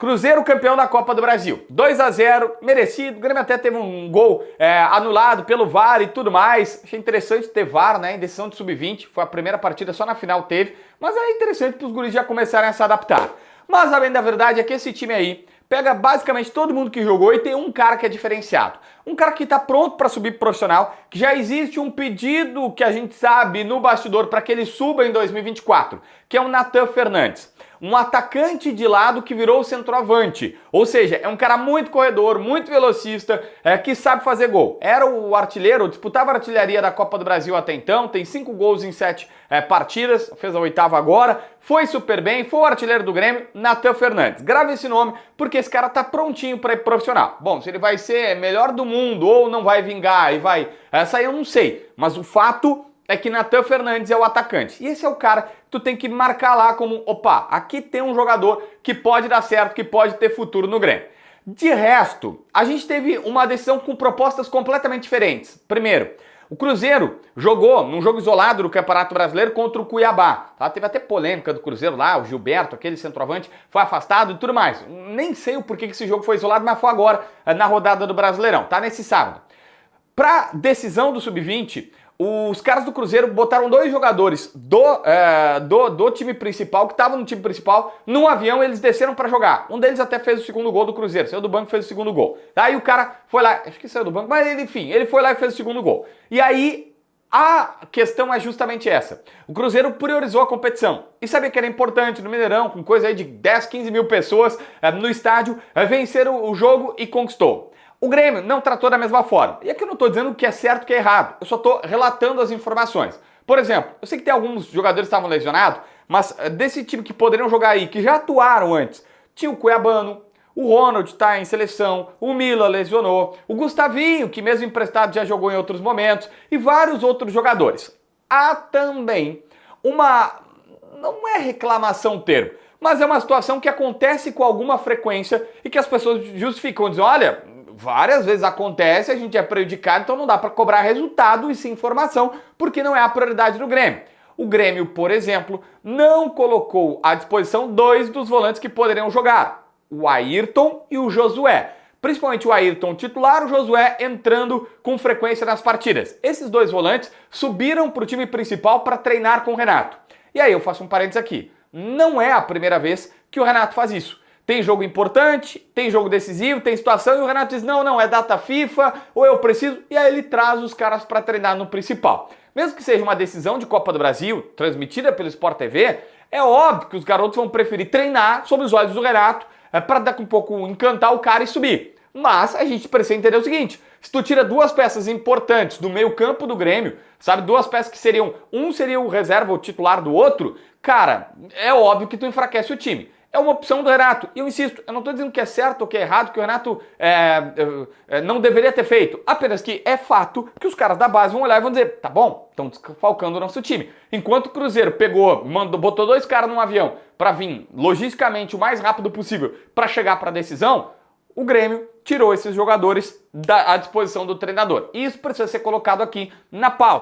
Cruzeiro campeão da Copa do Brasil, 2-0, merecido, o Grêmio até teve um gol anulado pelo VAR e tudo mais. Achei interessante ter VAR, né, em decisão de sub-20, foi a primeira partida, só na final teve, mas é interessante para os guris já começarem a se adaptar. Mas a bem da verdade é que esse time aí pega basicamente todo mundo que jogou e tem um cara que é diferenciado. Um cara que está pronto para subir pro profissional, que já existe um pedido que a gente sabe no bastidor para que ele suba em 2024, que é o Natan Fernandes. Um atacante de lado que virou centroavante, ou seja, é um cara muito corredor, muito velocista, que sabe fazer gol. Era o artilheiro, disputava a artilharia da Copa do Brasil até então, tem 5 gols em 7 partidas, fez a 8ª agora, foi super bem, foi o artilheiro do Grêmio, Natan Fernandes. Grave esse nome porque esse cara tá prontinho para ir profissional. Bom, se ele vai ser melhor do mundo ou não vai vingar e vai sair, eu não sei, mas o fato é que Natan Fernandes é o atacante. E esse é o cara que tu tem que marcar lá como, opa, aqui tem um jogador que pode dar certo, que pode ter futuro no Grêmio. De resto, a gente teve uma decisão com propostas completamente diferentes. Primeiro, o Cruzeiro jogou num jogo isolado do Campeonato Brasileiro contra o Cuiabá. Tá? Teve até polêmica do Cruzeiro lá, o Gilberto, aquele centroavante, foi afastado e tudo mais. Nem sei o porquê que esse jogo foi isolado, mas foi agora, na rodada do Brasileirão, tá? Nesse sábado. Pra decisão do Sub-20, os caras do Cruzeiro botaram 2 jogadores do time principal, que estavam no time principal, num avião, eles desceram pra jogar. Um deles até fez o segundo gol do Cruzeiro, saiu do banco e fez o segundo gol. Aí o cara foi lá, acho que saiu do banco, mas enfim, ele foi lá e fez o segundo gol. E aí a questão é justamente essa. O Cruzeiro priorizou a competição e sabia que era importante no Mineirão, com coisa aí de 10, 15 mil pessoas no estádio, vencer o jogo e conquistou. O Grêmio não tratou da mesma forma. E aqui eu não estou dizendo o que é certo e o que é errado. Eu só estou relatando as informações. Por exemplo, eu sei que tem alguns jogadores que estavam lesionados, mas desse time que poderiam jogar aí, que já atuaram antes, tinha o Cuiabano, o Ronald está em seleção, o Mila lesionou, o Gustavinho, que mesmo emprestado já jogou em outros momentos, e vários outros jogadores. Há também uma... não é reclamação o termo, mas é uma situação que acontece com alguma frequência e que as pessoas justificam, dizem, olha, várias vezes acontece, a gente é prejudicado, então não dá para cobrar resultado e sim informação, porque não é a prioridade do Grêmio. O Grêmio, por exemplo, não colocou à disposição 2 dos volantes que poderiam jogar, o Ayrton e o Josué. Principalmente o Ayrton titular, o Josué entrando com frequência nas partidas. Esses 2 volantes subiram para o time principal para treinar com o Renato. E aí eu faço um parênteses aqui, não é a primeira vez que o Renato faz isso. Tem jogo importante, tem jogo decisivo, tem situação e o Renato diz, não, é data FIFA, ou eu preciso, e aí ele traz os caras para treinar no principal. Mesmo que seja uma decisão de Copa do Brasil, transmitida pelo Sport TV, é óbvio que os garotos vão preferir treinar sob os olhos do Renato, para daqui um pouco encantar o cara e subir. Mas a gente precisa entender o seguinte, se tu tira 2 peças importantes do meio campo do Grêmio, sabe, 2 peças que seriam, um seria o reserva ou titular do outro, cara, é óbvio que tu enfraquece o time. É uma opção do Renato. E eu insisto, eu não estou dizendo que é certo ou que é errado, que o Renato não deveria ter feito. Apenas que é fato que os caras da base vão olhar e vão dizer, tá bom, estão desfalcando o nosso time. Enquanto o Cruzeiro pegou, botou 2 caras num avião para vir logisticamente o mais rápido possível para chegar para a decisão, o Grêmio tirou esses jogadores à disposição do treinador. E isso precisa ser colocado aqui na pauta.